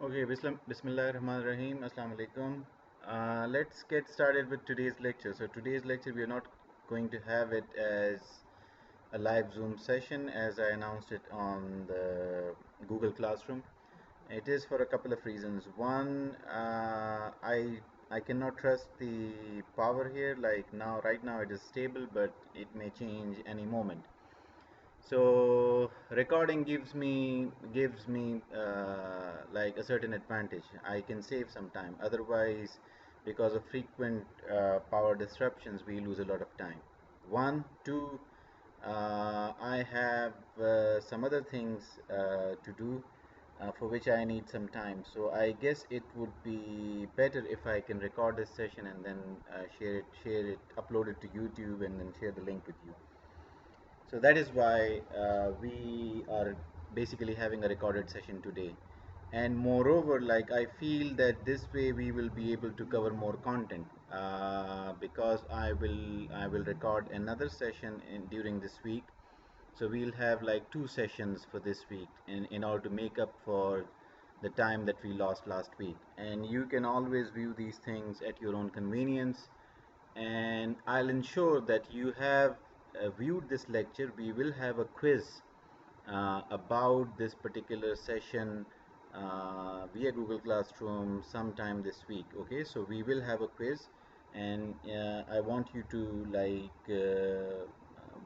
Okay, Bismillah Rahman Rahim. Assalamu alaikum. Let's get started with today's lecture. So, today's lecture we are not going to have it as a live Zoom session as I announced it on the Google Classroom. It is for a couple of reasons. One, I cannot trust the power here. Like now, right now it is stable, but it may change any moment. So recording gives me like a certain advantage. I can save some time. Otherwise, because of frequent power disruptions, we lose a lot of time. One, two, I have some other things to do for which I need some time. So I guess it would be better if I can record this session and then share it, upload it to YouTube, and then share the link with you. So that is why we are basically having a recorded session today. And moreover, like I feel that this way we will be able to cover more content because I will record another session during this week. So we'll have like two sessions for this week in order to make up for the time that we lost last week. And you can always view these things at your own convenience, and I'll ensure that you have viewed this lecture. We will have a quiz about this particular session via Google Classroom sometime this week. Okay, so we will have a quiz, and I want you to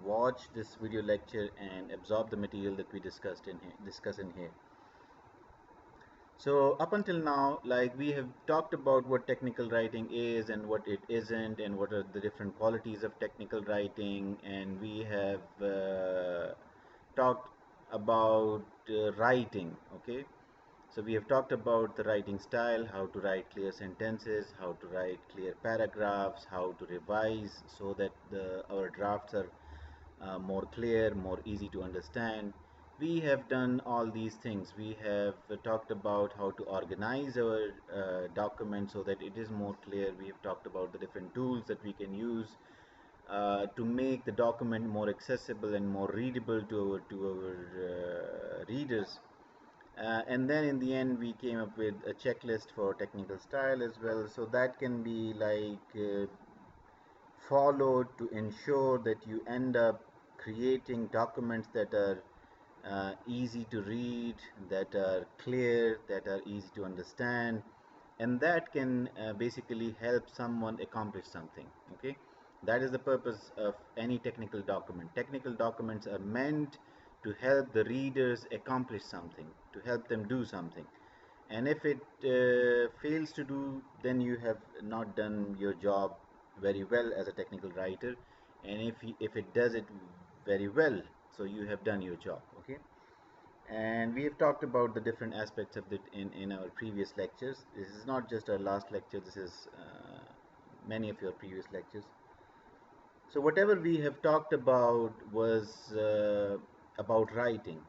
watch this video lecture and absorb the material that we discuss in here. So up until now, like we have talked about what technical writing is and what it isn't, and what are the different qualities of technical writing, and we have talked about writing. Okay, so we have talked about the writing style, how to write clear sentences, how to write clear paragraphs, how to revise so that our drafts are more clear, more easy to understand. We have done all these things. We have talked about how to organize our document so that it is more clear. We have talked about the different tools that we can use to make the document more accessible and more readable to our readers. And then in the end, we came up with a checklist for technical style as well. So that can be followed to ensure that you end up creating documents that are easy to read, that are clear, that are easy to understand, and that can basically help someone accomplish something. Okay, that is the purpose of any technical document. Technical documents are meant to help the readers accomplish something, to help them do something. And if it fails to do, then you have not done your job very well as a technical writer. And if it does it very well, so you have done your job. Okay, and we have talked about the different aspects of it in our previous lectures. This is not just our last lecture, this is many of your previous lectures. So whatever we have talked about was about writing.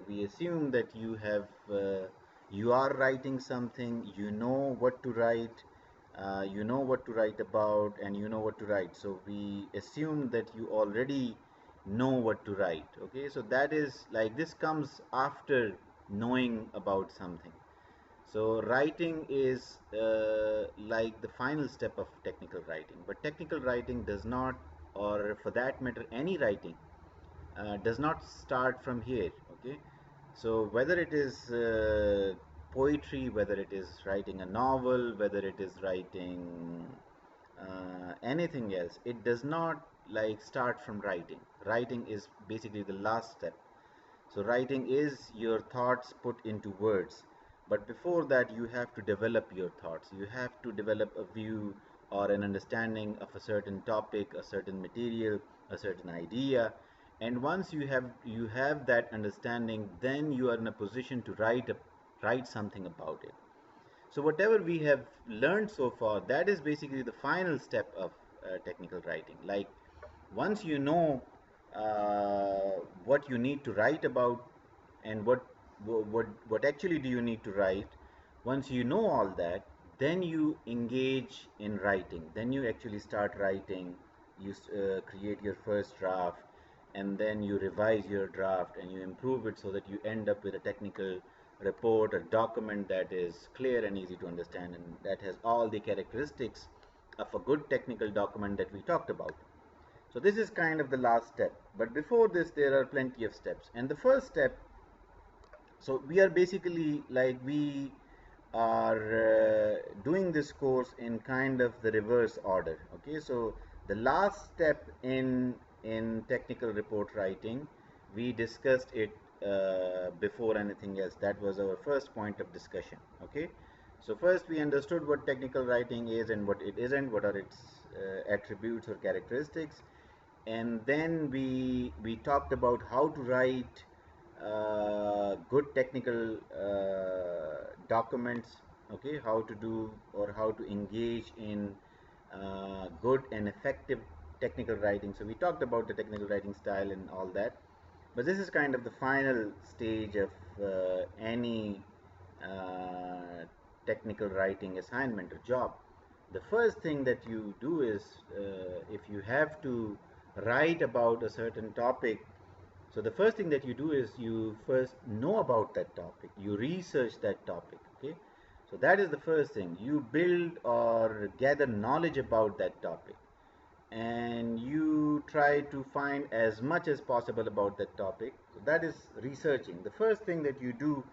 We assume that you are writing something, you know what to write, you know what to write about, and you know what to write. So we assume that you already know what to write. Okay, so that is like this comes after knowing about something. So writing is like the final step of technical writing, but technical writing does not, or for that matter, any writing does not start from here. Okay, so whether it is poetry, whether it is writing a novel, whether it is writing anything else, it does not like start from writing. Writing is basically the last step. So writing is your thoughts put into words. But before that, you have to develop your thoughts. You have to develop a view or an understanding of a certain topic, a certain material, a certain idea. And once you have that understanding, then you are in a position to write something about it. So whatever we have learned so far, that is basically the final step of technical writing. Like once you know what you need to write about and what actually do you need to write, once you know all that, then you engage in writing. Then you actually start writing. You create your first draft, and then you revise your draft and you improve it so that you end up with a technical report, a document that is clear and easy to understand, and that has all the characteristics of a good technical document that we talked about. So this is kind of the last step. But before this, there are plenty of steps. And the first step, so we are basically like we are doing this course in kind of the reverse order. Okay, so the last step in technical report writing, we discussed it before anything else. That was our first point of discussion. Okay, so first we understood what technical writing is and what it isn't, what are its attributes or characteristics, and then we talked about how to write good technical documents. Okay, how to do or how to engage in good and effective technical writing. So we talked about the technical writing style and all that, but this is kind of the final stage of any technical writing assignment or job. The first thing that you do is, if you have to write about a certain topic, so the first thing that you do is you first know about that topic, you research that topic. Okay, so that is the first thing. You build or gather knowledge about that topic, and you try to find as much as possible about that topic. So that is researching. The first thing that you do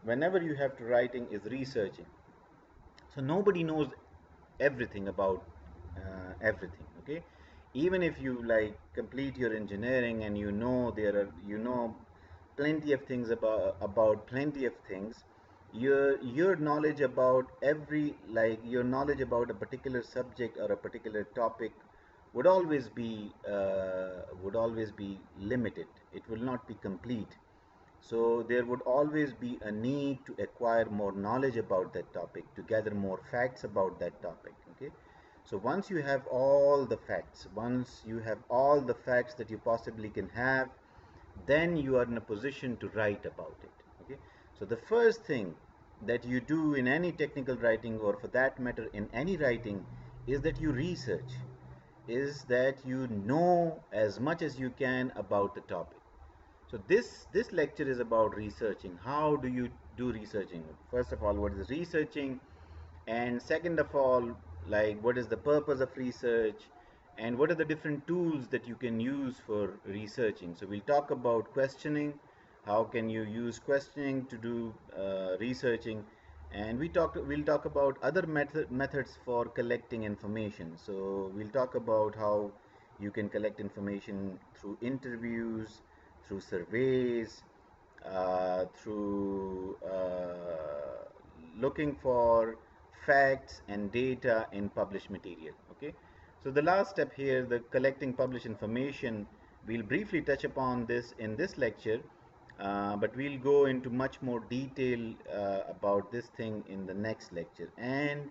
whenever you have to writing is researching. So nobody knows everything about everything. Okay, even if you like complete your engineering and you know there are, you know, plenty of things about plenty of things, your knowledge about every, like your knowledge about a particular subject or a particular topic would always be limited. It will not be complete. So there would always be a need to acquire more knowledge about that topic, to gather more facts about that topic. Okay, so once you have all the facts, once you have all the facts that you possibly can have, then you are in a position to write about it. Okay, so the first thing that you do in any technical writing, or for that matter in any writing, is that you research, is that you know as much as you can about the topic. So this lecture is about researching. How do you do researching? First of all, what is researching? And second of all, like what is the purpose of research? And what are the different tools that you can use for researching? So we'll talk about questioning. How can you use questioning to do researching? And we'll talk about other methods for collecting information. So we'll talk about how you can collect information through interviews, through surveys, through looking for facts and data in published material. Okay, so the last step here, the collecting published information, we'll briefly touch upon this in this lecture, but we'll go into much more detail about this thing in the next lecture. And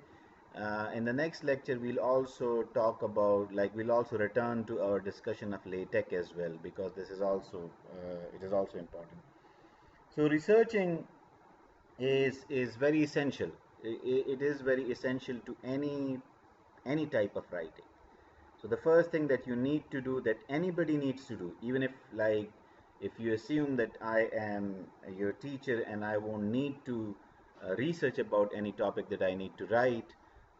in the next lecture we'll also talk about, like we'll also return to our discussion of LaTeX as well, because this is also it is also important. So researching is very essential. It is very essential to any type of writing. So the first thing that you need to do, that anybody needs to do, even if, like, if you assume that I am your teacher and I won't need to research about any topic that I need to write,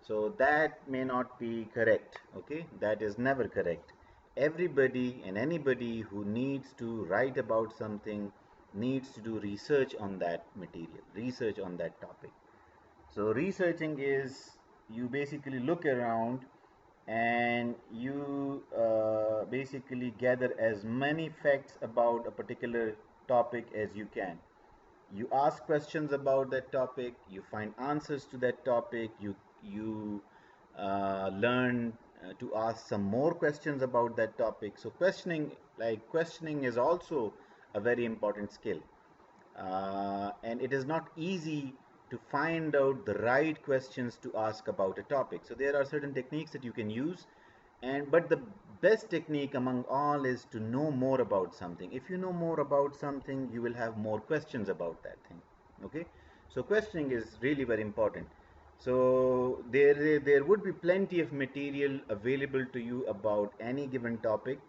so that may not be correct. Okay, that is never correct. Everybody and anybody who needs to write about something needs to do research on that material, research on that topic. So researching is, you basically look around and you basically gather as many facts about a particular topic as you can. You ask questions about that topic, you find answers to that topic, you learn to ask some more questions about that topic. So questioning, like questioning is also a very important skill, and it is not easy to find out the right questions to ask about a topic. So there are certain techniques that you can use, and but the best technique among all is to know more about something. If you know more about something, you will have more questions about that thing. Okay, so questioning is really very important. So there would be plenty of material available to you about any given topic,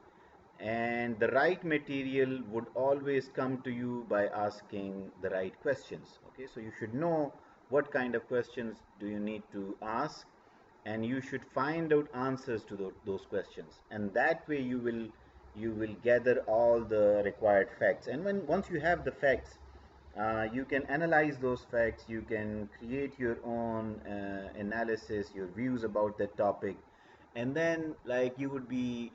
and the right material would always come to you by asking the right questions. Okay, so you should know what kind of questions do you need to ask, and you should find out answers to those questions, and that way you will gather all the required facts. And once you have the facts, you can analyze those facts, you can create your own analysis, your views about that topic, and then like you would be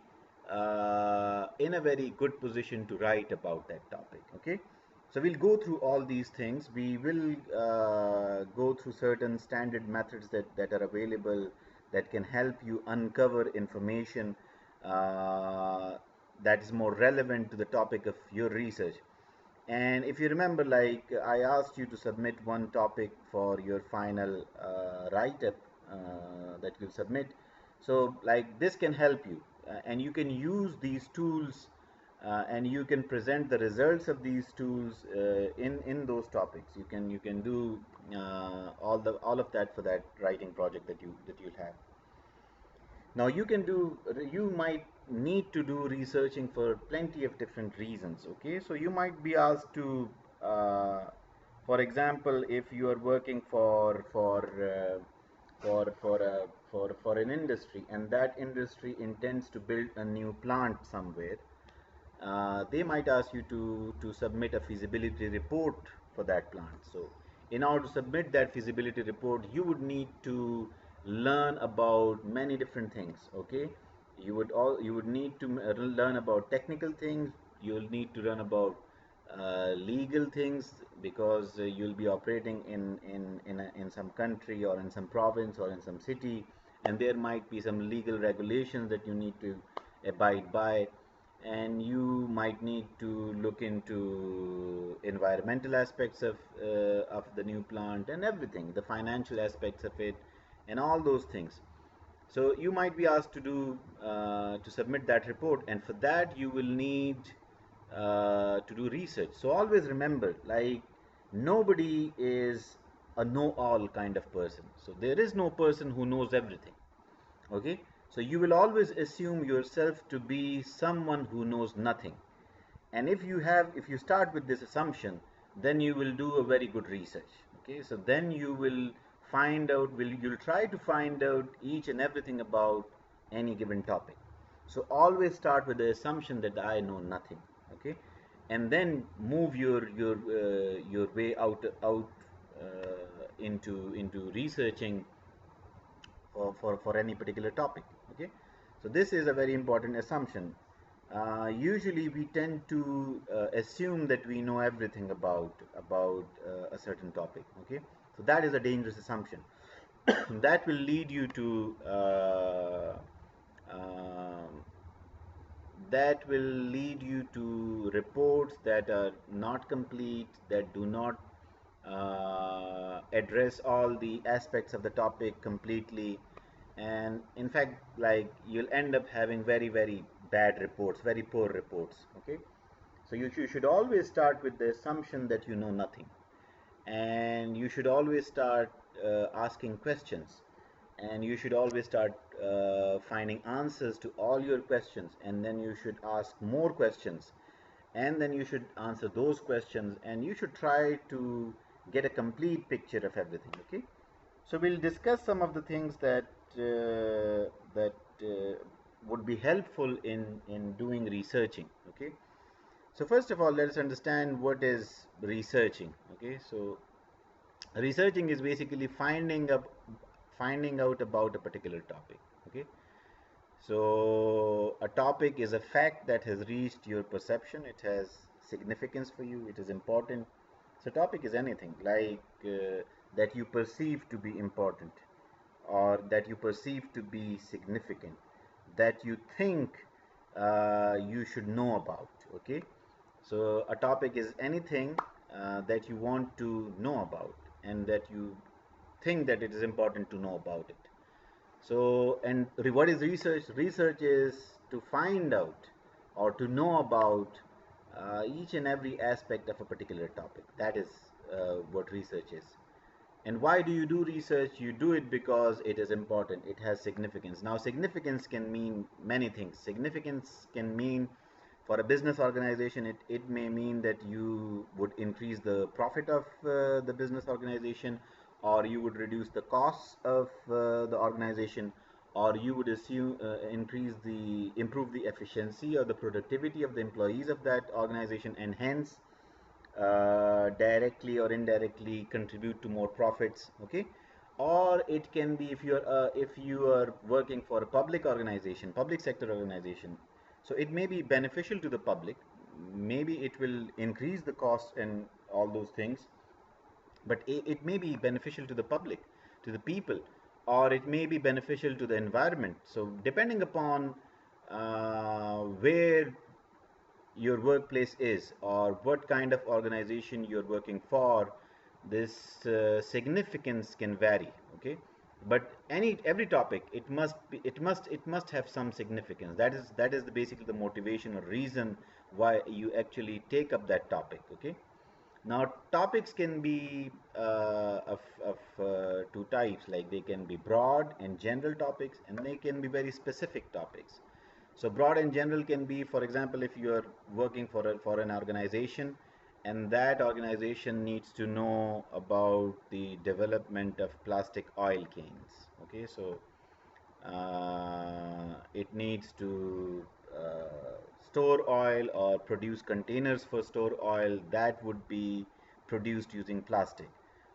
in a very good position to write about that topic. Okay, so we'll go through all these things. We will go through certain standard methods that are available that can help you uncover information that is more relevant to the topic of your research. And if you remember, like I asked you to submit one topic for your final write-up that you'll submit. So like this can help you, and you can use these tools, and you can present the results of these tools in those topics. You can do all of that for that writing project that you'll have. Now you might need to do researching for plenty of different reasons. Okay, so you might be asked to, for example, if you are working for an industry, and that industry intends to build a new plant somewhere, they might ask you to submit a feasibility report for that plant. So in order to submit that feasibility report, you would need to learn about many different things. Okay, you would need to learn about technical things, you'll need to learn about legal things, because you'll be operating in some country or in some province or in some city, and there might be some legal regulations that you need to abide by. And you might need to look into environmental aspects of the new plant and everything, the financial aspects of it, and all those things. So you might be asked to submit that report, and for that you will need to do research. So always remember, like, nobody is a know-all kind of person. So there is no person who knows everything. Okay, so you will always assume yourself to be someone who knows nothing. And if you start with this assumption, then you will do a very good research. Okay, so then you'll try to find out each and everything about any given topic. So always start with the assumption that I know nothing. Okay, and then move your way out into researching for any particular topic. Okay, so this is a very important assumption. Usually we tend to assume that we know everything about a certain topic. Okay, so that is a dangerous assumption. That will lead you to um reports that are not complete, that do not address all the aspects of the topic completely, and in fact, like, you'll end up having very, very bad reports, very poor reports. Okay, so you should always start with the assumption that you know nothing, and you should always start asking questions, and you should always start finding answers to all your questions, and then you should ask more questions, and then you should answer those questions, and you should try to get a complete picture of everything. Okay, so we'll discuss some of the things that would be helpful in doing researching. Okay, so first of all, let us understand what is researching. Okay, so researching is basically finding out about a particular topic. Okay, so a topic is a fact that has reached your perception, it has significance for you, it is important. So topic is anything like that you perceive to be important, or that you perceive to be significant, that you think you should know about. Okay, so a topic is anything that you want to know about, and that you think that it is important to know about it. So, and what is research? Research is to find out or to know about each and every aspect of a particular topic. That is what research is. And why do you do research? You do it because it is important, it has significance. Now, significance can mean many things. Significance can mean For a business organization, it may mean that you would increase the profit of the business organization, or you would reduce the costs of the organization, or you would assume improve the efficiency or the productivity of the employees of that organization, and hence directly or indirectly contribute to more profits. Okay. Or it can be if you are working for a public organization, public sector organization, so it may be beneficial to the public, maybe it will increase the cost and all those things, but it may be beneficial to the public, to the people, or it may be beneficial to the environment. So depending upon where your workplace is or what kind of organization you're working for, this significance can vary. Okay. But every topic, it must have some significance. That is basically the motivation or reason why you actually take up that topic. Okay. Now, topics can be of two types, like they can be broad and general topics, and they can be very specific topics. So, broad and general can be, for example, if you are working for an organization, and that organization needs to know about the development of plastic oil cans. Okay, so it needs to store oil or produce containers for store oil that would be produced using plastic.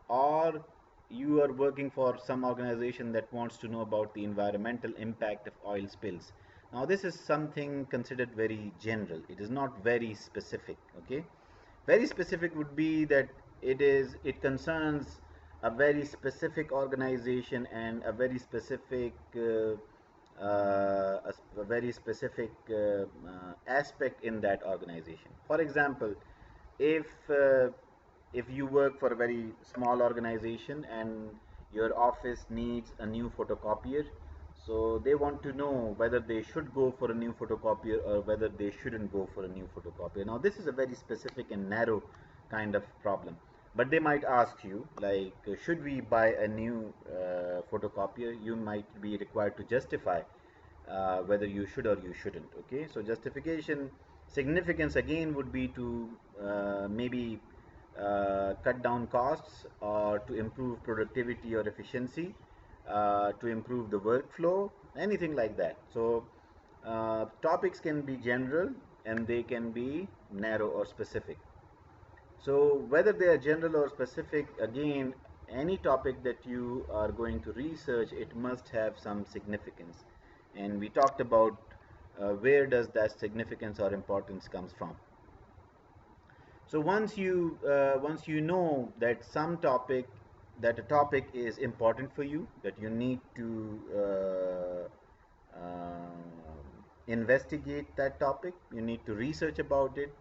Or you are working for some organization that wants to know about the environmental impact of oil spills. Now this is something considered very general, it is not very specific. Okay. Very specific would be that it concerns a very specific organization and a very specific a very specific aspect in that organization. For example, if uh, if you work for a very small organization and your office needs a new photocopier, so they want to know whether they should go for a new photocopier or whether they shouldn't go for a new photocopier. Now this is a very specific and narrow kind of problem, but they might ask you, like, should we buy a new photocopier? You might be required to justify whether you should or you shouldn't. Okay, so justification significance again would be to maybe cut down costs or to improve productivity or efficiency, to improve the workflow, anything like that. So topics can be general and they can be narrow or specific. So whether they are general or specific, again, any topic that you are going to research, it must have some significance. And we talked about where does that significance or importance comes from. So once you know that that a topic is important for you, that you need to investigate that topic, you need to research about it.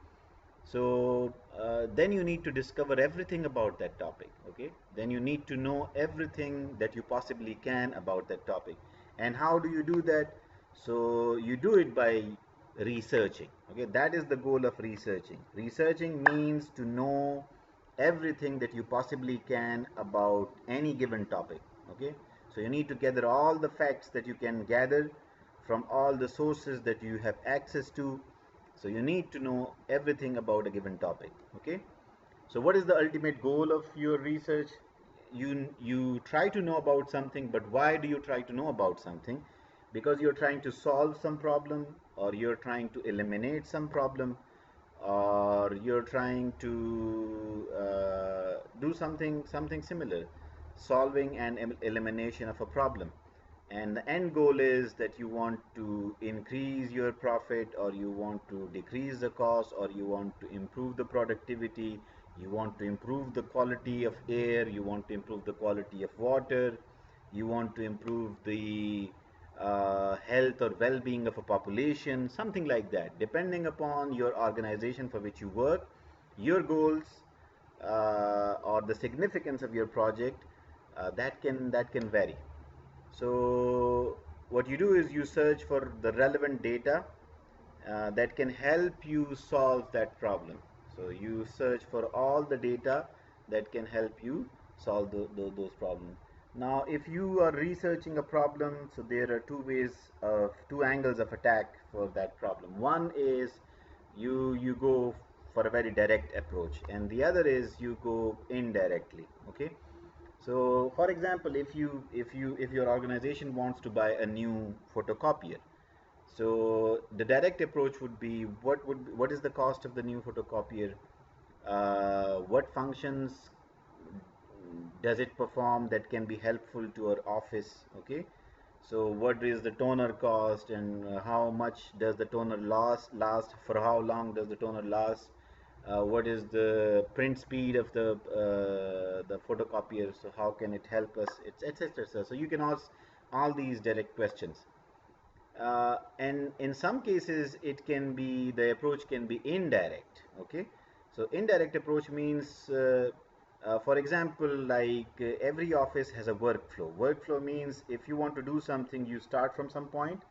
So then you need to discover everything about that topic. Okay, then you need to know everything that you possibly can about that topic. And how do you do that? So you do it by researching. Okay, that is the goal of researching. Researching means to know everything that you possibly can about any given topic. Okay, so you need to gather all the facts that you can gather from all the sources that you have access to. So you need to know everything about a given topic. Okay, so what is the ultimate goal of your research? You try to know about something, but why do you try to know about something? Because you're trying to solve some problem, or you're trying to eliminate some problem, or you're trying to do something similar, solving and elimination of a problem. And the end goal is that you want to increase your profit, or you want to decrease the cost, or you want to improve the productivity, you want to improve the quality of air, you want to improve the quality of water, you want to improve the health or well-being of a population, something like that. Depending upon your organization for which you work, your goals or the significance of your project, that can vary. So what you do is you search for the relevant data that can help you solve that problem. So you search for all the data that can help you solve those problems. Now, if you are researching a problem, so there are two angles of attack for that problem. One is you go for a very direct approach, and the other is you go indirectly. Okay, so for example, if your organization wants to buy a new photocopier, so the direct approach would be what is the cost of the new photocopier, what functions does it perform that can be helpful to our office. Okay, so what is the toner cost, and how much does the toner last, for how long does the toner last, what is the print speed of the photocopier, so how can it help us, etc. So you can ask all these direct questions, and in some cases it can be, the approach can be indirect. Okay, so indirect approach means, for example, like every office has a workflow means if you want to do something, you start from some point,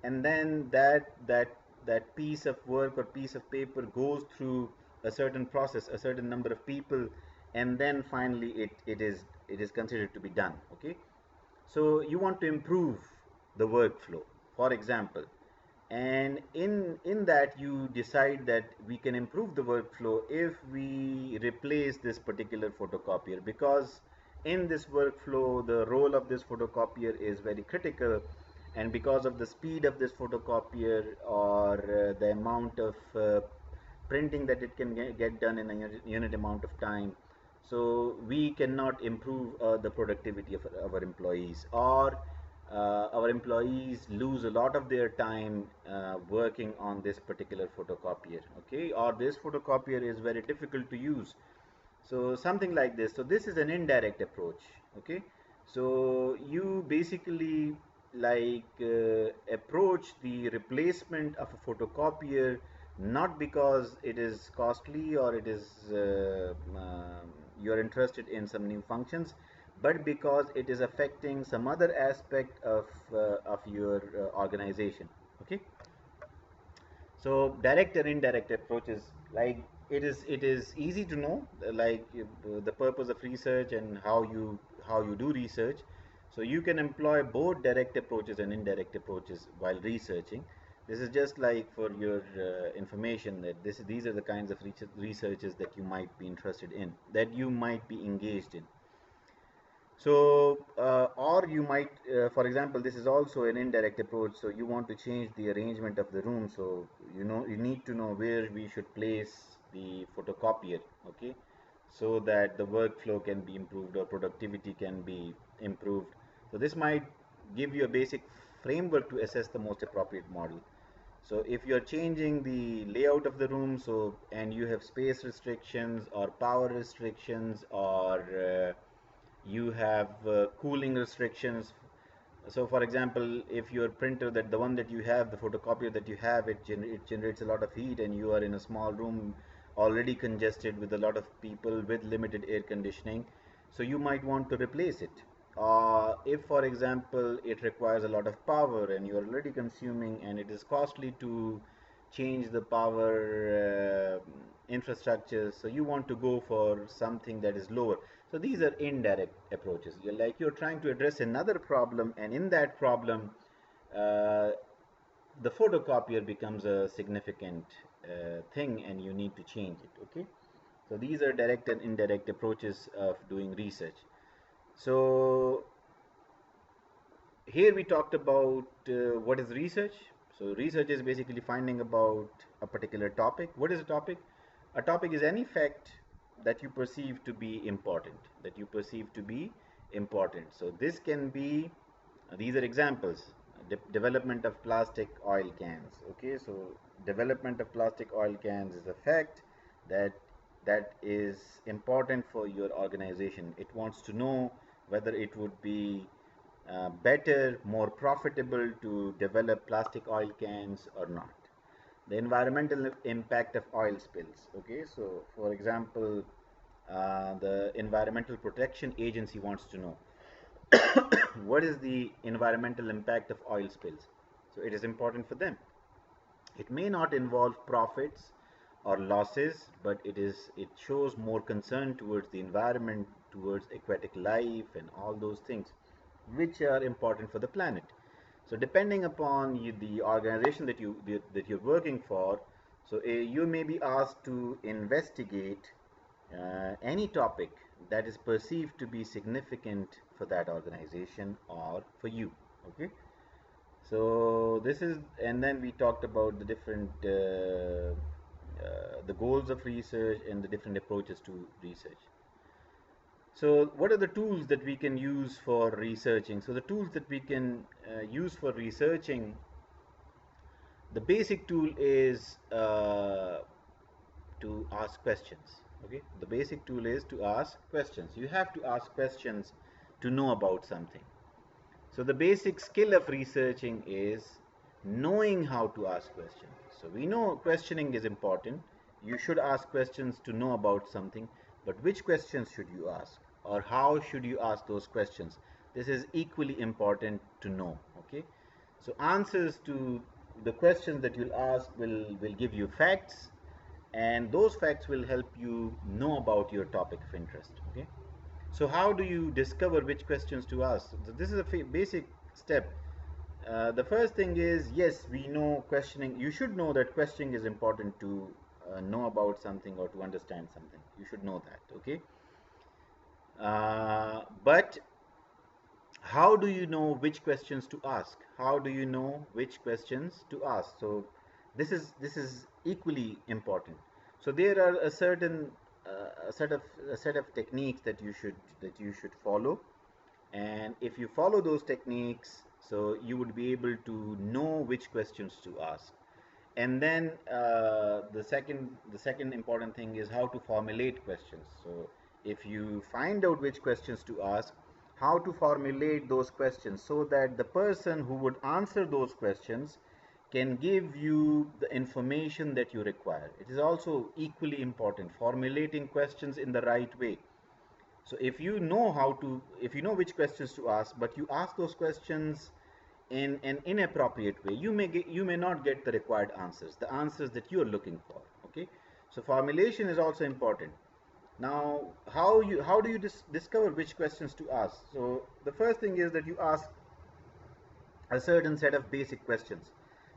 and then that piece of work or piece of paper goes through a certain process, a certain number of people, and then finally it is considered to be done. Okay, so you want to improve the workflow, for example, and in that you decide that we can improve the workflow if we replace this particular photocopier, because in this workflow the role of this photocopier is very critical, and because of the speed of this photocopier, or the amount of printing that it can get done in a unit amount of time, so we cannot improve the productivity of our employees, or our employees lose a lot of their time working on this particular photocopier. Okay, or this photocopier is very difficult to use, so something like this. So this is an indirect approach. Okay, so you basically like approach the replacement of a photocopier not because it is costly, or it is you're interested in some new functions, but because it is affecting some other aspect of your organization. Okay, so direct and indirect approaches, like it is easy to know, like the purpose of research and how you do research. So you can employ both direct approaches and indirect approaches while researching. This is just like for your information, that these are the kinds of researches that you might be interested in, that you might be engaged in. So, or you might, for example, this is also an indirect approach. So you want to change the arrangement of the room. So you need to know where we should place the photocopier. Okay, so that the workflow can be improved or productivity can be improved. So this might give you a basic framework to assess the most appropriate model. So if you are changing the layout of the room, so and you have space restrictions or power restrictions, or you have cooling restrictions. So for example, if your printer, that the one that you have, the photocopier that you have, it generates a lot of heat, and you are in a small room already congested with a lot of people with limited air conditioning, so you might want to replace it. If for example it requires a lot of power and you are already consuming, and it is costly to change the power infrastructure, so you want to go for something that is lower. So these are indirect approaches. You're trying to address another problem, and in that problem uh, the photocopier becomes a significant thing, and you need to change it. Okay, so these are direct and indirect approaches of doing research. So here we talked about what is research. So research is basically finding about a particular topic. What is a topic? A topic is any fact that you perceive to be important, so this can be, these are examples: development of plastic oil cans. Okay, so development of plastic oil cans is a fact that is important for your organization. It wants to know whether it would be better, more profitable to develop plastic oil cans or not. The environmental impact of oil spills. Okay, so for example, the Environmental Protection Agency wants to know what is the environmental impact of oil spills. So it is important for them. It may not involve profits or losses, but it shows more concern towards the environment, towards aquatic life, and all those things which are important for the planet. So depending upon the organization that you're working for, So you may be asked to investigate any topic that is perceived to be significant for that organization or for you. Okay. So this is, and then we talked about the different the goals of research and the different approaches to research. So what are the tools that we can use for researching? So the tools that we can use for researching, the basic tool is to ask questions. Okay, the basic tool is to ask questions. You have to ask questions to know about something. So the basic skill of researching is knowing how to ask questions. So we know questioning is important. You should ask questions to know about something, but which questions should you ask, or how should you ask those questions? This is equally important to know. Okay, so answers to the questions that you'll ask will give you facts, and those facts will help you know about your topic of interest. Okay, so how do you discover which questions to ask? So this is a basic step. The first thing is, yes, we know questioning. You should know that questioning is important to know about something or to understand something. You should know that. Okay, but how do you know which questions to ask? How do you know which questions to ask? So this is equally important. So there are a certain a set of techniques that you should follow, and if you follow those techniques, so you would be able to know which questions to ask. And then the second important thing is how to formulate questions. So if you find out which questions to ask, how to formulate those questions so that the person who would answer those questions can give you the information that you require. It is also equally important, formulating questions in the right way. So if you know which questions to ask, but you ask those questions in an inappropriate way, you may not get the required answers, the answers that you are looking for. Okay, so formulation is also important. Now, how do you discover which questions to ask? So the first thing is that you ask a certain set of basic questions.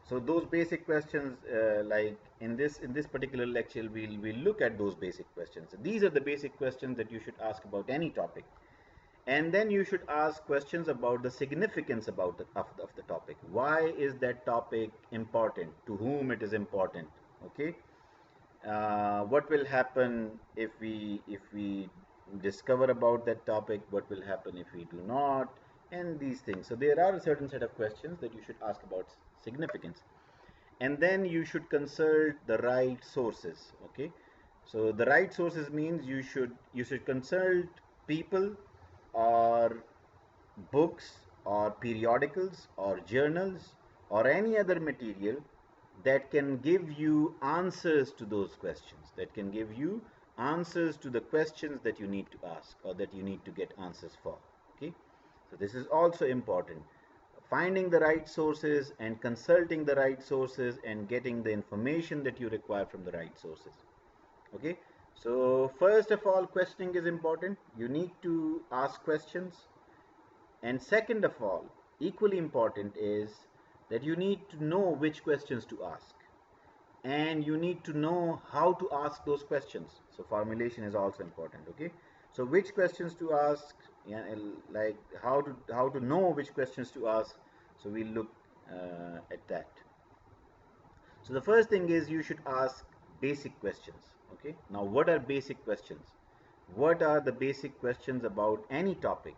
So those basic questions, like in this particular lecture, we'll look at those basic questions. These are the basic questions that you should ask about any topic, and then you should ask questions about the significance of the topic. Why is that topic important? To whom it is important? Okay, what will happen if we discover about that topic? What will happen if we do not? And these things. So there are a certain set of questions that you should ask about significance, and then you should consult the right sources. Okay, so the right sources means you should consult people, or books, or periodicals, or journals, or any other material that can give you answers to those questions, that can give you answers to the questions that you need to ask or that you need to get answers for. Okay, so this is also important, finding the right sources and consulting the right sources and getting the information that you require from the right sources. Okay, so first of all, questioning is important. You need to ask questions. And second of all, equally important is that you need to know which questions to ask, and you need to know how to ask those questions. So formulation is also important. Okay, so which questions to ask, yeah, like how to know which questions to ask. So we'll look at that. So the first thing is you should ask basic questions. Okay, now what are basic questions? What are the basic questions about any topic?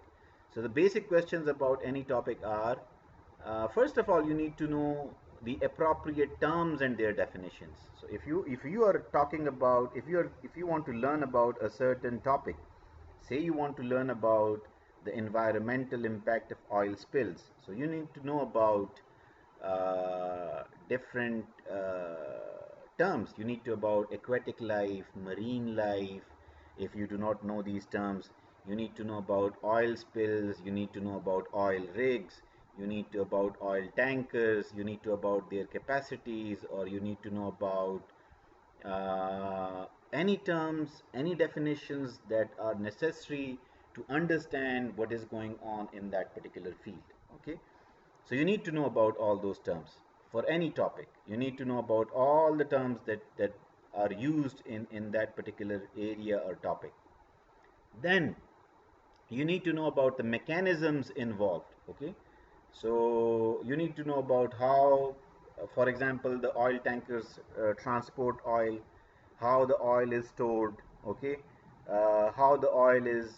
So the basic questions about any topic are, first of all, you need to know the appropriate terms and their definitions. So if you are talking about, if you want to learn about a certain topic, say you want to learn about the environmental impact of oil spills, so you need to know about different terms. You need to about aquatic life, marine life. If you do not know these terms, you need to know about oil spills, you need to know about oil rigs, you need to about oil tankers, you need to about their capacities, or you need to know about any terms, any definitions that are necessary to understand what is going on in that particular field. Okay, so you need to know about all those terms. for any topic. You need to know about all the terms that are used in that particular area or topic. Then you need to know about the mechanisms involved. Okay, so you need to know about how, for example, the oil tankers transport oil, how the oil is stored. Okay, how the oil is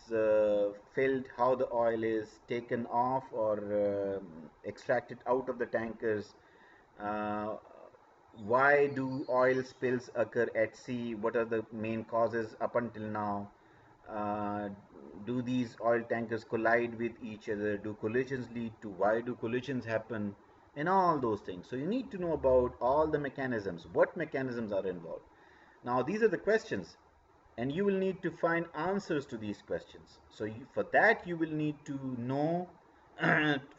filled, how the oil is taken off or extracted out of the tankers. uh, why do oil spills occur at sea? What are the main causes up until now? uh, do these oil tankers collide with each other? Do collisions lead to? Why do collisions happen? And all those things. So you need to know about all the mechanisms. What mechanisms are involved? Now these are the questions, and you will need to find answers to these questions. So for that you will need to know.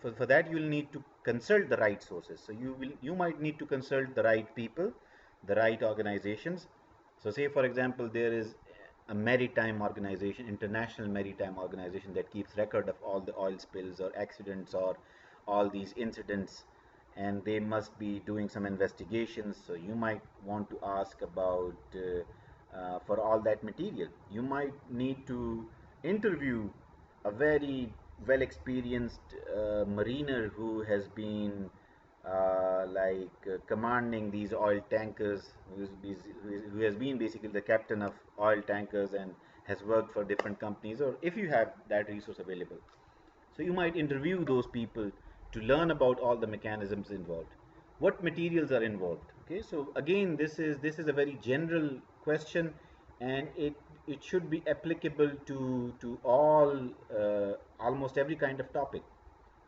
For that you will need to consult the right sources. So you might need to consult the right people, the right organizations. So say for example there is a maritime organization, international maritime organization, that keeps record of all the oil spills or accidents or all these incidents, and they must be doing some investigations. So you might want to ask about for all that material. You might need to interview a very well experienced mariner who has been commanding these oil tankers, who has been basically the captain of oil tankers and has worked for different companies, or if you have that resource available. So you might interview those people to learn about all the mechanisms involved. What materials are involved? Okay, so again, this is a very general question, and it should be applicable to all almost every kind of topic.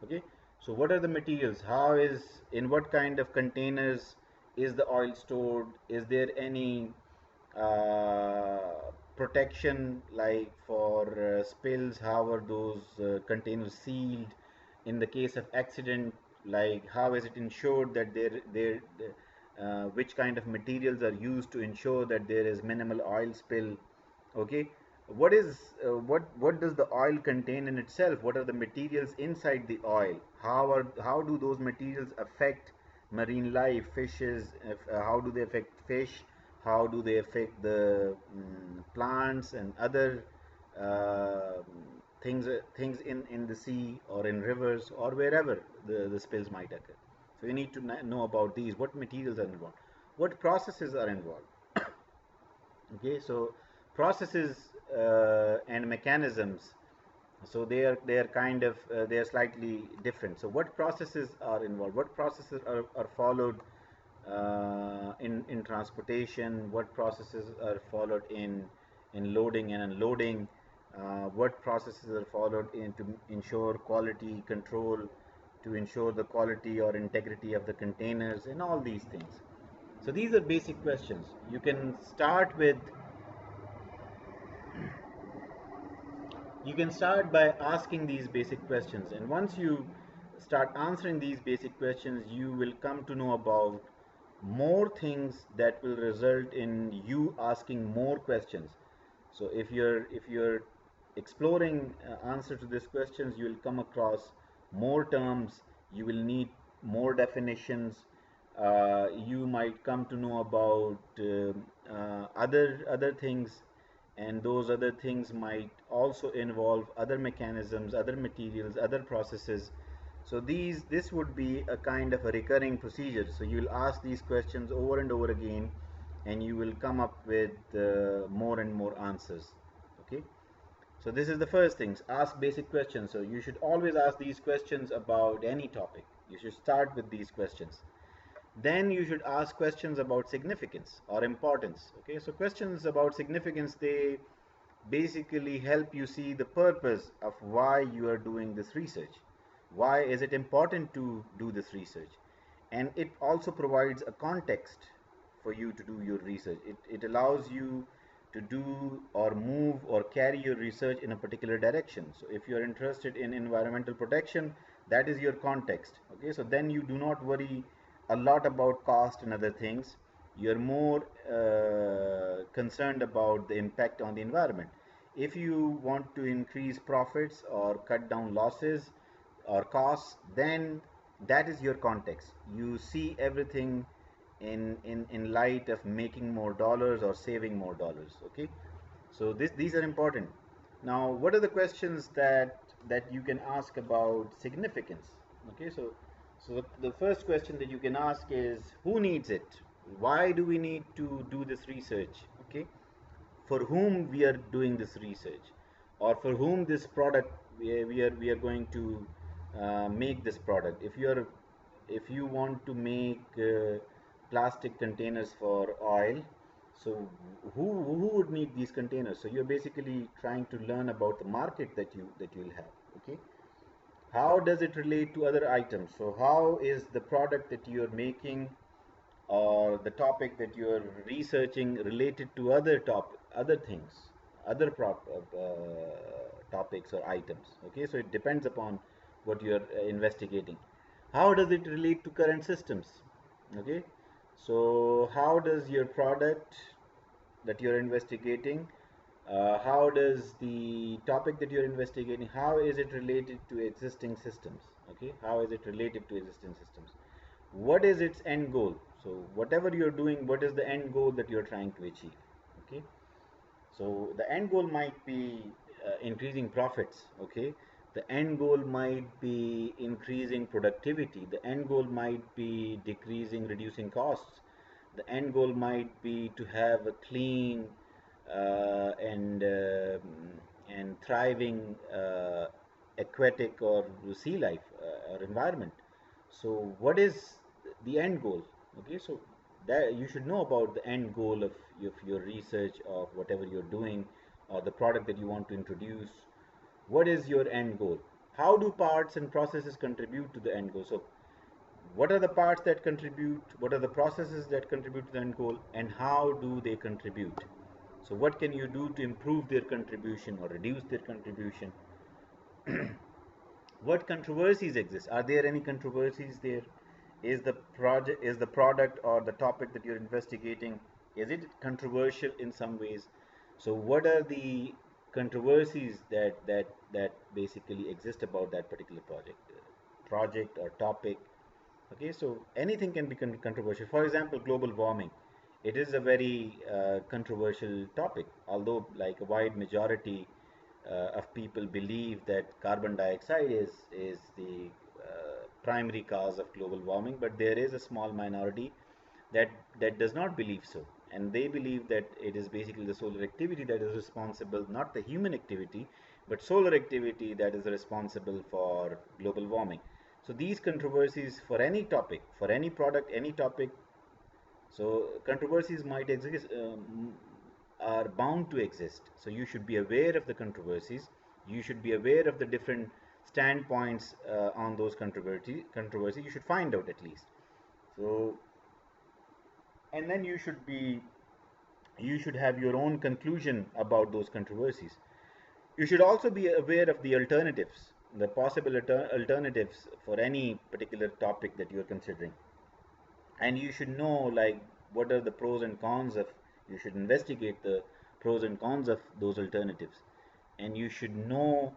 Okay, so what are the materials? How is, in what kind of containers is the oil stored? Is there any protection, like for spills? How are those containers sealed? In the case of accident, like how is it ensured that which kind of materials are used to ensure that there is minimal oil spill? Okay, what does the oil contain in itself? What are the materials inside the oil? How do those materials affect marine life, fishes? How do they affect fish? How do they affect the plants and other uh, things in the sea or in rivers or wherever the spills might occur? So you need to know about these. What materials are involved? What processes are involved? Okay, so processes and mechanisms, so they are kind of they are slightly different. So what processes are involved? What processes are followed in transportation? What processes are followed in loading and unloading? What processes are followed in to ensure quality control, to ensure the quality or integrity of the containers, and all these things? So these are basic questions. You can start by asking these basic questions, and once you start answering these basic questions, you will come to know about more things that will result in you asking more questions. So if you're exploring answer to these questions, you will come across more terms, you will need more definitions. You might come to know about other things, and those other things might also involve other mechanisms, other materials, other processes. So this would be a kind of a recurring procedure. So you will ask these questions over and over again, and you will come up with more and more answers. Okay, so this is the first thing: ask basic questions. So you should always ask these questions about any topic. You should start with these questions. Then you should ask questions about significance or importance. Okay, so questions about significance, they basically help you see the purpose of why you are doing this research. Why is it important to do this research? And it also provides a context for you to do your research. It allows you to do or move or carry your research in a particular direction. So if you are interested in environmental protection, that is your context. Okay, so then you do not worry a lot about cost and other things. You're more concerned about the impact on the environment. If you want to increase profits or cut down losses or costs, then that is your context. You see everything in light of making more dollars or saving more dollars. Okay, so these are important. Now, what are the questions that you can ask about significance? Okay, so the first question that you can ask is, who needs it? Why do we need to do this research? Okay, for whom we are doing this research, or for whom this product we are going to make this product. If you want to make plastic containers for oil, so who would need these containers? So you're basically trying to learn about the market that you'll have. Okay, how does it relate to other items? So how is the product that you're making or the topic that you are researching related to other things, other topics or items? Okay, so it depends upon what you are investigating. How does it relate to current systems? Okay, so how does your product that you're investigating, how does the topic that you're investigating, how is it related to existing systems? Okay, how is it related to existing systems? What is its end goal? So whatever you're doing, what is the end goal that you're trying to achieve? Okay, so the end goal might be increasing profits. Okay, the end goal might be increasing productivity. The end goal might be reducing costs. The end goal might be to have a clean and thriving aquatic or sea life or environment. So what is the end goal? Okay, so that you should know about the end goal of your research, of whatever you're doing, or the product that you want to introduce. What is your end goal? How do parts and processes contribute to the end goal? So what are the parts that contribute? What are the processes that contribute to the end goal, and how do they contribute? So what can you do to improve their contribution or reduce their contribution? What controversies exist? Are there any controversies there? Is the product or the topic that you're investigating, is it controversial in some ways? So what are the controversies that basically exist about that particular project or topic? Okay, so anything can be controversial. For example, global warming. It is a very controversial topic, although like a wide majority of people believe that carbon dioxide is the primary cause of global warming, but there is a small minority that does not believe so, and they believe that it is basically the solar activity that is responsible, not the human activity, but solar activity that is responsible for global warming. So these controversies for any topic, for any product, any topic, so controversies might exist, are bound to exist. So you should be aware of the controversies. You should be aware of the different standpoints on those controversy. You should find out at least. So, and then you should have your own conclusion about those controversies. You should also be aware of the alternatives, the possible alternatives for any particular topic that you are considering. And you should know like what are the pros and cons of, you should investigate the pros and cons of those alternatives, and you should know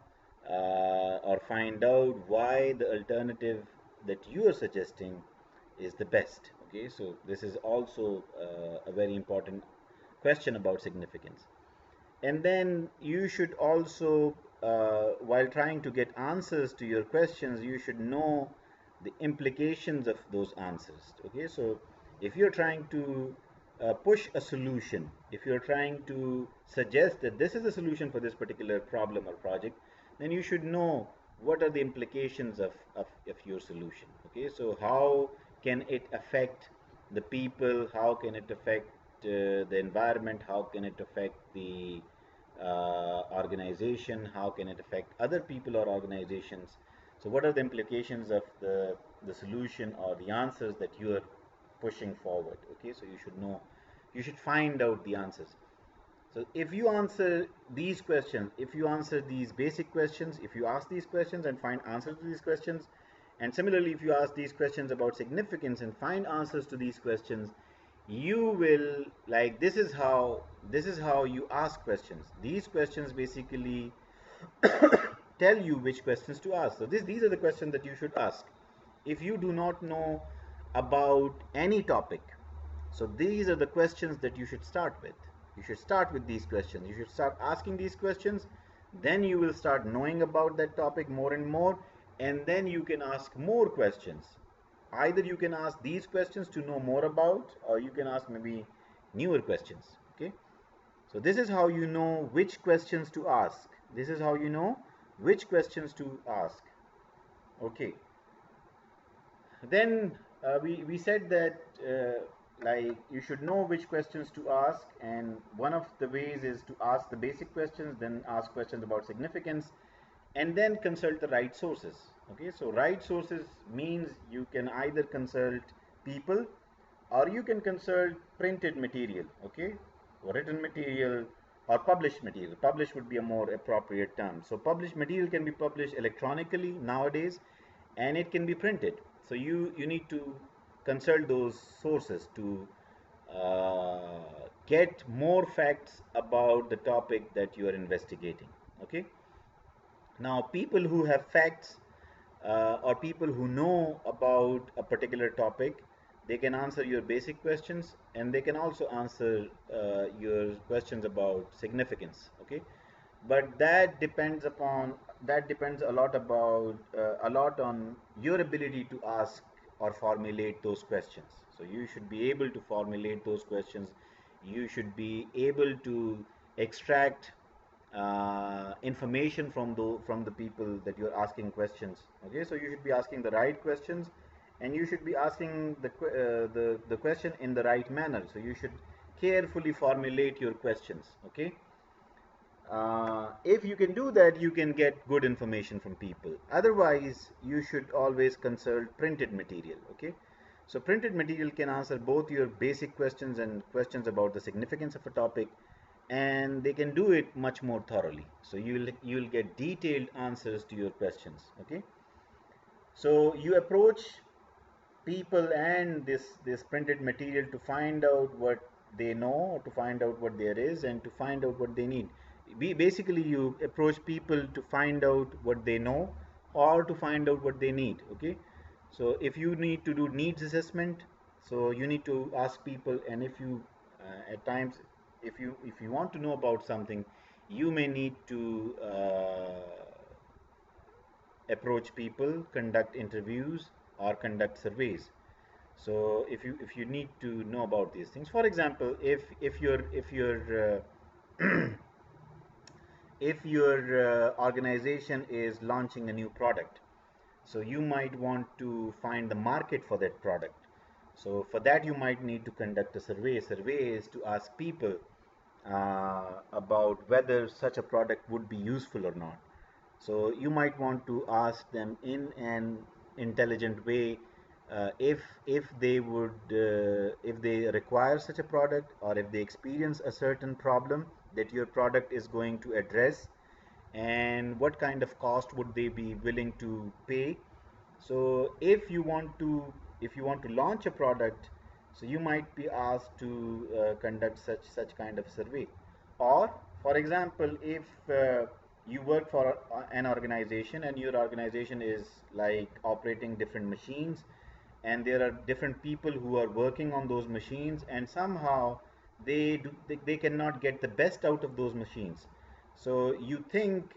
or find out why the alternative that you are suggesting is the best. Okay, so this is also a very important question about significance. And then you should also, while trying to get answers to your questions, you should know the implications of those answers. Okay, so if you're trying to push a solution, if you're trying to suggest that this is a solution for this particular problem or project, then you should know what are the implications of your solution. Okay, so how can it affect the people? How can it affect the environment? How can it affect the organization? How can it affect other people or organizations? So what are the implications of the solution or the answers that you are pushing forward? Okay, so you should know, you should find out the answers. So if you answer these questions, if you answer these basic questions, if you ask these questions and find answers to these questions, and similarly if you ask these questions about significance and find answers to these questions, you will, like, this is how you ask questions. These questions basically tell you which questions to ask. So these are the questions that you should ask. if you do not know about any topic. So these are the questions that you should start with. You should start with these questions. You should start asking these questions. Then you will start knowing about that topic more and more. And then you can ask more questions. Either you can ask these questions to know more about, or you can ask maybe newer questions. Okay. So this is how you know which questions to ask. This is how you know which questions to ask. Okay. Then we said that like you should know which questions to ask, and one of the ways is to ask the basic questions, then ask questions about significance, and then consult the right sources. Okay, so right sources means you can either consult people or you can consult printed material. Okay, or written material or published material. Published would be a more appropriate term. So published material can be published electronically nowadays, and it can be printed. So you need to consult those sources to get more facts about the topic that you are investigating. Okay, now people who have facts or people who know about a particular topic, they can answer your basic questions, and they can also answer your questions about significance. Okay, but that depends a lot about a lot on your ability to ask or formulate those questions. So you should be able to formulate those questions. You should be able to extract information from the people that you're asking questions. Okay, so you should be asking the right questions, and you should be asking the question in the right manner. So you should carefully formulate your questions. Okay, if you can do that, you can get good information from people. Otherwise, you should always consult printed material. Okay, so printed material can answer both your basic questions and questions about the significance of a topic, and they can do it much more thoroughly. So you'll get detailed answers to your questions. Okay, so you approach people and this printed material to find out what they know, to find out what there is, and to find out what they need. Basically you approach people to find out what they know or to find out what they need. Okay, so if you need to do needs assessment, so you need to ask people, and if you at times, if you want to know about something, you may need to approach people, conduct interviews, or conduct surveys. So if you need to know about these things, for example, if your if your organization is launching a new product, so you might want to find the market for that product. So for that you might need to conduct a survey. Survey is to ask people about whether such a product would be useful or not. So you might want to ask them in an intelligent way, if they require such a product, or if they experience a certain problem that your product is going to address, and what kind of cost would they be willing to pay. So if you want to launch a product, so you might be asked to conduct such kind of survey. Or for example, if you work for an organization, and your organization is like operating different machines, and there are different people who are working on those machines, and somehow they cannot get the best out of those machines. So you think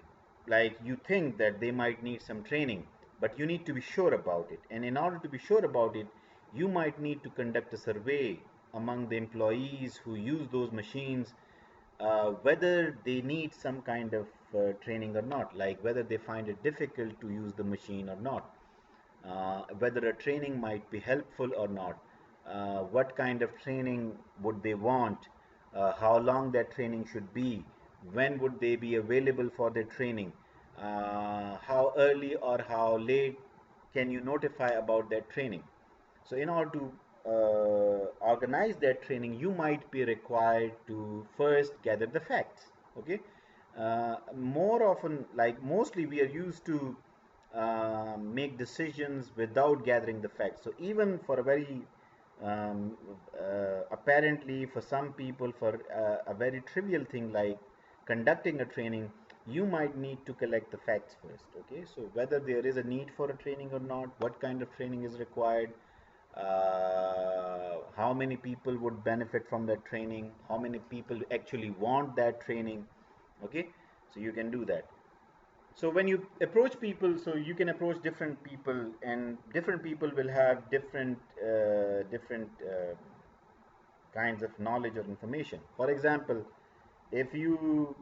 that they might need some training, but you need to be sure about it. And in order to be sure about it, you might need to conduct a survey among the employees who use those machines, whether they need some kind of training or not, like whether they find it difficult to use the machine or not, whether a training might be helpful or not, what kind of training would they want, how long that training should be, when would they be available for their training, how early or how late can you notify about that training. So in order to organize that training, you might be required to first gather the facts. Okay, more often, like mostly, we are used to make decisions without gathering the facts. So even for a very apparently for some people, for a very trivial thing like conducting a training, you might need to collect the facts first. Okay, so whether there is a need for a training or not, what kind of training is required, how many people would benefit from that training, how many people actually want that training. Okay, so you can do that. So when you approach people, so you can approach different people, and different people will have different kinds of knowledge or information. For example, if you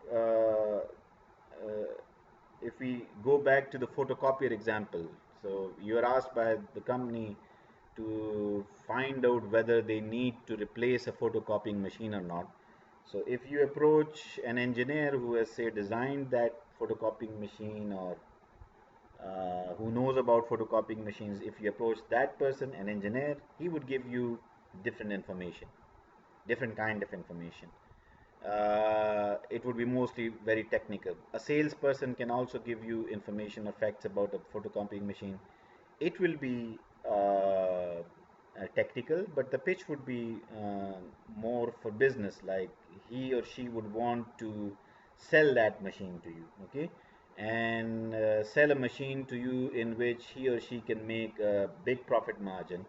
if we go back to the photocopier example, so you are asked by the company to find out whether they need to replace a photocopying machine or not. So if you approach an engineer who has, say, designed that photocopying machine, or who knows about photocopying machines, if you approach that person, an engineer, he would give you different information, different kind of information. It would be mostly very technical. A salesperson can also give you information or facts about a photocopying machine. It will be technical, but the pitch would be more for business, like he or she would want to sell that machine to you, okay, and sell a machine to you in which he or she can make a big profit margin,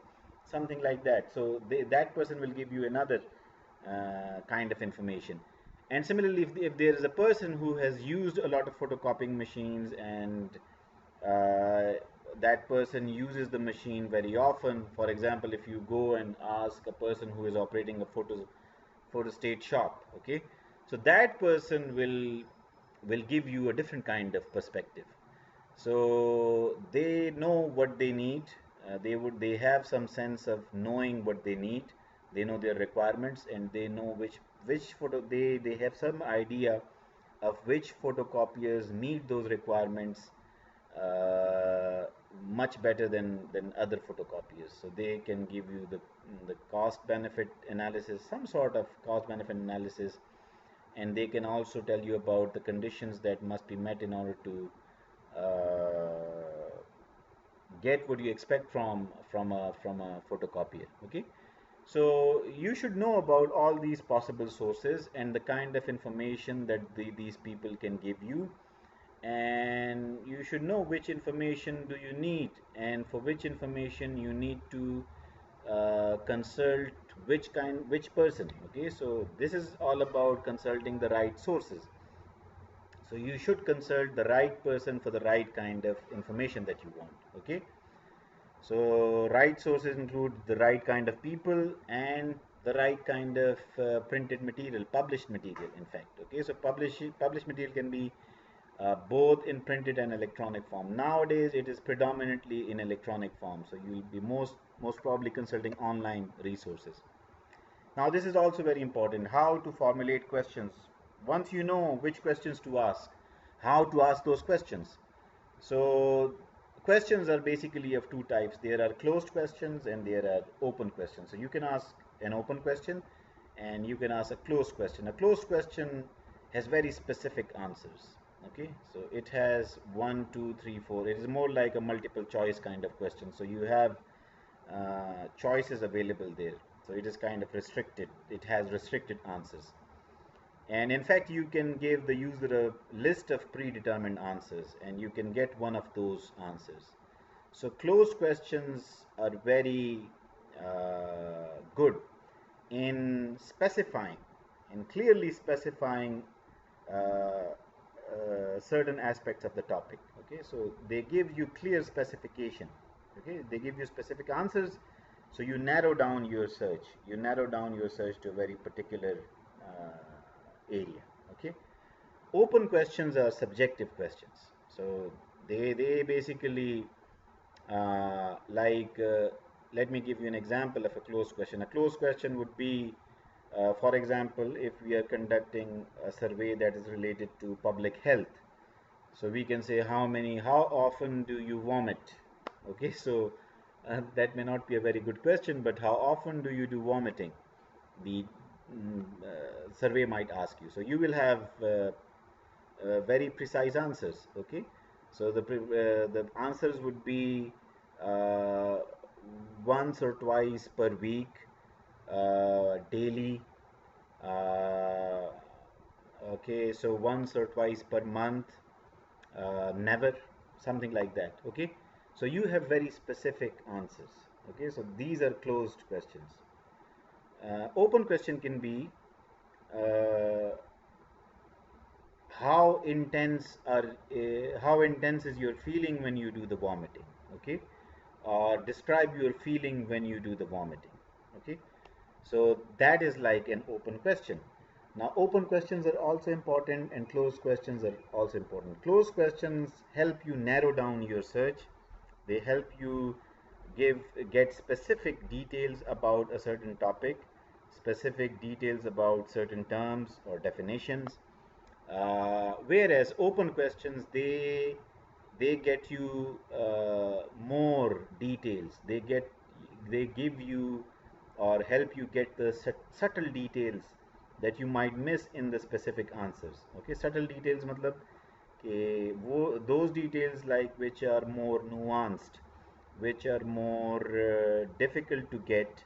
something like that. So that person will give you another kind of information. And similarly, if there is a person who has used a lot of photocopying machines, and uh, that person uses the machine very often. For example, if you go and ask a person who is operating a photostat shop, okay, so that person will give you a different kind of perspective. So they know what they need. They have some sense of knowing what they need. They know their requirements, and they know which photo they have some idea of which photocopiers meet those requirements uh, much better than other photocopiers. So they can give you the cost benefit analysis, some sort of cost benefit analysis, and they can also tell you about the conditions that must be met in order to get what you expect from a photocopier. Okay, so you should know about all these possible sources and the kind of information that these people can give you, and you should know which information do you need, and for which information you need to consult which person. Okay, so this is all about consulting the right sources. So you should consult the right person for the right kind of information that you want. Okay, so right sources include the right kind of people and the right kind of printed material, published material, in fact. Okay, so published material can be both in printed and electronic form. Nowadays, it is predominantly in electronic form, so you will be most probably consulting online resources. Now, this is also very important, how to formulate questions. Once you know which questions to ask, how to ask those questions. So questions are basically of two types. There are closed questions and there are open questions. So you can ask an open question and you can ask a closed question. A closed question has very specific answers. Okay, so it has 1, 2, 3, 4. It is more like a multiple choice kind of question. So you have choices available there. So it is kind of restricted. It has restricted answers. And in fact, you can give the user a list of predetermined answers and you can get one of those answers. So closed questions are very good in specifying, in clearly specifying certain aspects of the topic. Okay, so they give you clear specification. Okay, they give you specific answers, so you narrow down your search. You narrow down your search to a very particular area. Okay, open questions are subjective questions. So they basically let me give you an example of a closed question. A closed question would be, for example, if we are conducting a survey that is related to public health, so we can say how often do you vomit? Okay, so that may not be a very good question, but how often do you do vomiting? The survey might ask you. So you will have very precise answers. Okay, so the answers would be uh, once or twice per week, daily, uh, Okay, so once or twice per month, never, something like that. Okay, so you have very specific answers. Okay, so these are closed questions. Open question can be uh, how intense is your feeling when you do the vomiting. Okay, or describe your feeling when you do the vomiting. Okay, so that is like an open question. Now, open questions are also important, and closed questions are also important. Closed questions help you narrow down your search. They help you give get specific details about a certain topic, specific details about certain terms or definitions. Whereas open questions, they get you more details. They give you or help you get the subtle details that you might miss in the specific answers. Okay, subtle details matlab कि वो those details like which are more nuanced, which are more difficult to get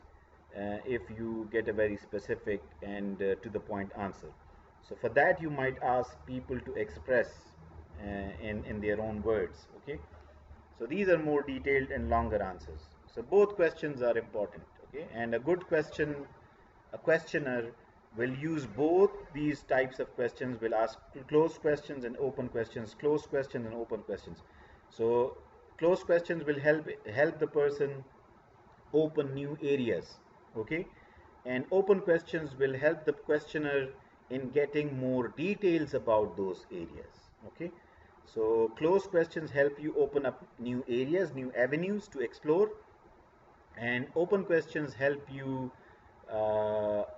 if you get a very specific and to the point answer. So for that you might ask people to express in their own words. Okay, so these are more detailed and longer answers. So both questions are important. Okay, and a good question, a questioner will use both these types of questions, will ask closed questions and open questions, closed questions and open questions. So closed questions will help the person open new areas. Okay, and open questions will help the questioner in getting more details about those areas. Okay, so closed questions help you open up new areas, new avenues to explore, and open questions help you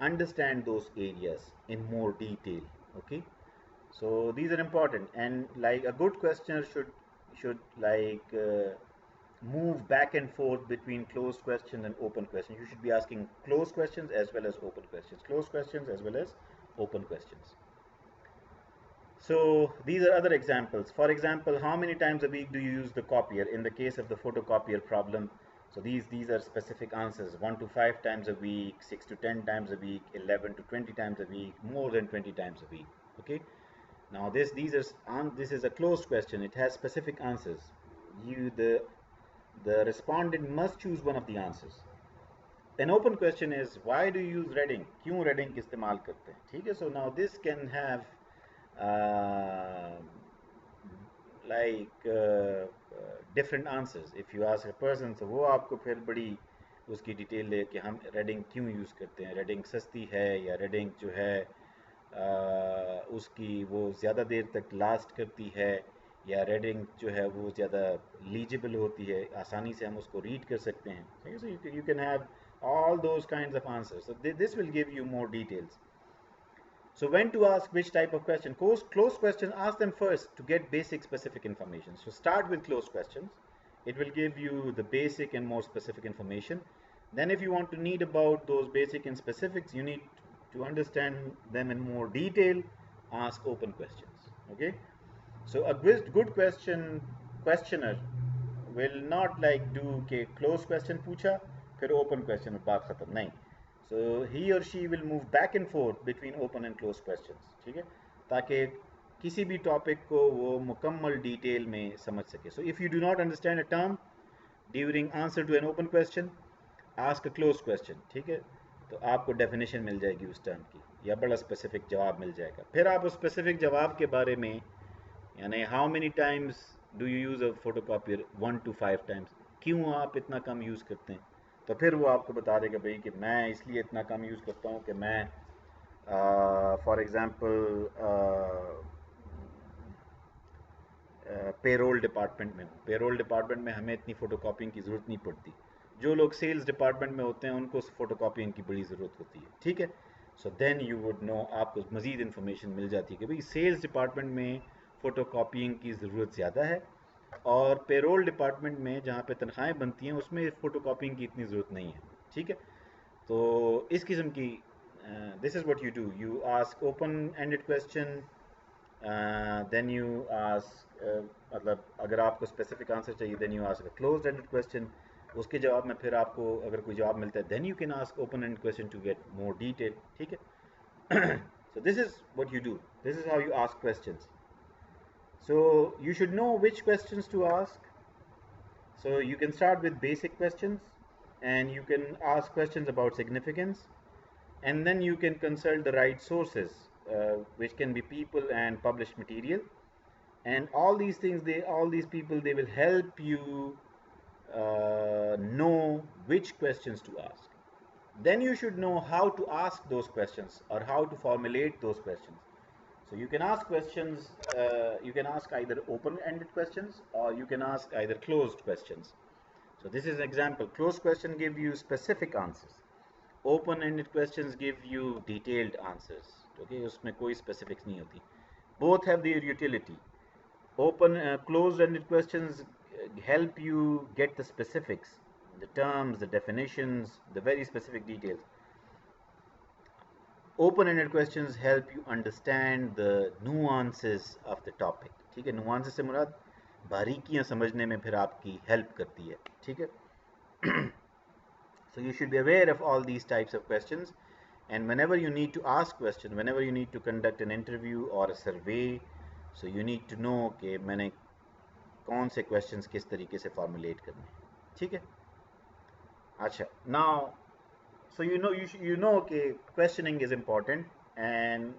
understand those areas in more detail. Okay, so these are important, and like a good questioner should like move back and forth between closed questions and open questions. You should be asking closed questions as well as open questions, closed questions as well as open questions. So these are other examples. For example, how many times a week do you use the copier in the case of the photocopier problem? So these are specific answers: 1 to 5 times a week, 6 to 10 times a week, 11 to 20 times a week, more than 20 times a week. Okay. Now this is a closed question. It has specific answers. You the respondent must choose one of the answers. An open question is, why do you use reading? क्यों reading इस्तेमाल करते हैं? ठीक है. So now this can have uh, like different answers. If you ask a person, so वो आपको फिर बड़ी उसकी डिटेल दे कि हम रेडिंग क्यों यूज़ करते हैं, रेडिंग सस्ती है या रेडिंग जो है उसकी वो ज़्यादा देर तक लास्ट करती है, या रेडिंग जो है वो ज़्यादा लीजिबल होती है, आसानी से हम उसको रीड कर सकते हैं. So you can have all those kinds of answers. So this will give you more details. So when to ask which type of question? Closed questions, ask them first to get basic specific information. So start with closed questions. It will give you the basic and more specific information. Then if you want to need about those basic and specifics, you need to understand them in more detail, ask open questions. Okay. So a good questioner will not like do के closed question पूछा फिर open question बात खत्म, नहीं. So he or she will move back and forth between open and closed questions. ठीक है, ताकि किसी भी टॉपिक को वो मुकम्मल डिटेल में समझ सके. So if you do not understand a term during answer to an open question, ask a closed question. ठीक है, तो आपको डेफिनेशन मिल जाएगी उस टर्म की, या बड़ा स्पेसिफिक जवाब मिल जाएगा. फिर आप उस स्पेसिफिक जवाब के बारे में, यानी how many times do you use a photocopier, 1 to 5 times, क्यों आप इतना कम यूज़ करते हैं, तो फिर वो आपको बता देगा भाई कि मैं इसलिए इतना कम यूज़ करता हूँ कि मैं फॉर एग्ज़ाम्पल पेरोल डिपार्टमेंट में हूँ. पेरोल डिपार्टमेंट में हमें इतनी फ़ोटोकॉपिंग की ज़रूरत नहीं पड़ती. जो लोग सेल्स डिपार्टमेंट में होते हैं उनको फ़ोटोकॉपिंग की बड़ी ज़रूरत होती है. ठीक है, so then you would know, आपको मज़ीद इन्फॉर्मेशन मिल जाती है कि भाई सेल्स डिपार्टमेंट में फ़ोटोकॉपिंग की ज़रूरत ज़्यादा है, और पेरोल डिपार्टमेंट में जहाँ पे तनख्वाहें बनती हैं उसमें फ़ोटोकॉपिंग की इतनी ज़रूरत नहीं है. ठीक है, तो इस किस्म की this is what you do. You ask open ended question, then you ask मतलब अगर आपको स्पेसिफिक आंसर चाहिए then you ask a closed ended question. उसके जवाब में फिर आपको अगर कोई जवाब मिलता है then you can ask open ended question to get more detail. ठीक है, so this is what you do. This is how you ask questions. So you should know which questions to ask. So you can start with basic questions, and you can ask questions about significance, and then you can consult the right sources, which can be people and published material. And all these things, all these people, they will help you know which questions to ask. Then you should know how to ask those questions or how to formulate those questions. So you can ask questions, you can ask either open-ended questions or you can ask either closed questions. So this is an example. Closed question give you specific answers. Open-ended questions give you detailed answers. Okay, उसमें कोई specifics नहीं होती. Both have their utility. Closed-ended questions help you get the specifics, the terms, the definitions, the very specific details. Open-ended questions help you understand the nuances of the topic. ठीक है, nuances से मुराद बारीकियां समझने में फिर आपकी help करती है. ठीक है. So you should be aware of all these types of questions, and whenever you need to ask question, whenever you need to conduct an interview or a survey, so you need to know कि मैंने कौन से questions किस तरीके से formulate करने हैं. ठीक है. अच्छा, now so you know कि questioning is important, and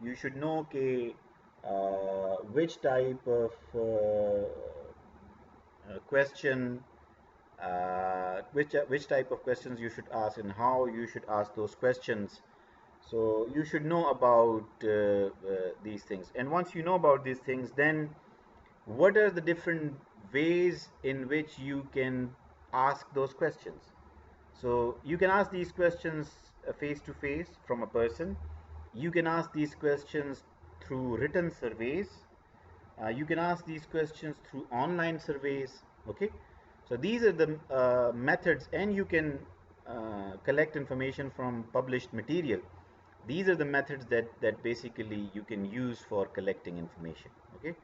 you should know कि which type of question, which type of questions you should ask and how you should ask those questions. So you should know about these things, and once you know about these things, then what are the different ways in which you can ask those questions. So you can ask these questions face to face from a person. You can ask these questions through written surveys. You can ask these questions through online surveys. Okay, so these are the methods, and you can collect information from published material. These are the methods that basically you can use for collecting information. Okay,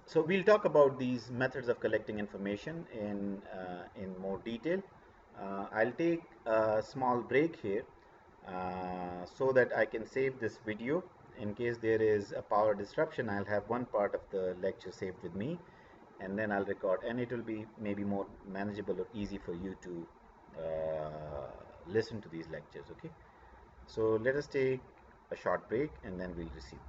so we'll talk about these methods of collecting information in more detail. I'll take a small break here so that I can save this video. In case there is a power disruption, I'll have one part of the lecture saved with me, and then I'll record, and it will be maybe more manageable or easy for you to listen to these lectures. Okay, so let us take a short break and then we'll resume.